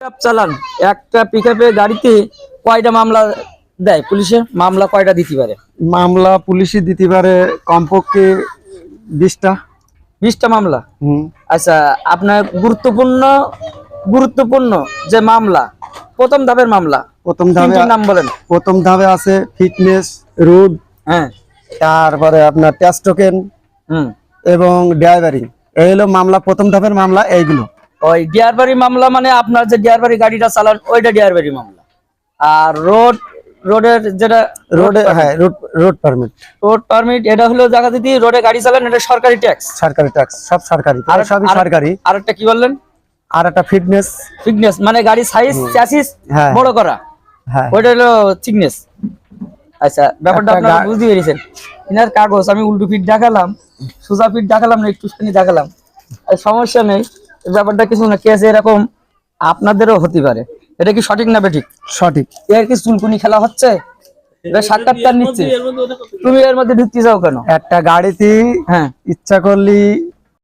Pickup চালান, একটা পিকআপে গাড়িতে কয়টা মামলা দেয় পুলিশে? মামলা কয়টা দিতে পারে? মামলা পুলিশে দিতে পারে কমপক্ষে 20টা। 20টা মামলা। আচ্ছা, আপনার গুরুত্বপূর্ণ যে মামলা, প্রথম ধাপের মামলা, প্রথম ধাপে তিনটির নাম বলেন। প্রথম ধাপে আছে ফিটনেস, রোড, হ্যাঁ, তারপরে আপনার টেস্ট টোকেন এবং ড্রাইভারিং। এই হলো মামলা, প্রথম ধাপের মামলা এইগুলো। ওই ডিয়ারবাড়ি মামলা মানে আপনার যে ডিয়ারবাড়ি গাড়িটা চালান ওইটা ডিয়ারবাড়ি মামলা। আর রোডের যেটা রোডে, হ্যাঁ, রোড পারমিট, এটা হলো জায়গা দিদি রোডে গাড়ি চালান, এটা সরকারি ট্যাক্স। সরকারি ট্যাক্স, সব সরকারি, সবই সরকারি। আর একটা কি বললেন? আর একটা ফিটনেস মানে গাড়ি সাইজ চ্যাসিস হ্যাঁ বড় করা, হ্যাঁ, ওইটা হলো থিকনেস। আচ্ছা, ব্যাপারটা আপনারা বুঝতে পেরেছেন। ইনার কাগজ আমি উল্টো ফিট দেখালাম, সোজা ফিট দেখালাম না, একটুখানি দেখালাম, সমস্যা নেই। ব্যাপারটা কিছু না, কেস এরকম আপনাদেরও হতে পারে। এটা কি সঠিক না বেঠিক? সঠিক। এর কি চুলকুনি খেলা হচ্ছে? এটা সাক্ষাৎকার নিচ্ছে, তুমি এর মধ্যে ঢুকতে যাও কেন? একটা গাড়িতে হ্যাঁ, ইচ্ছা করলি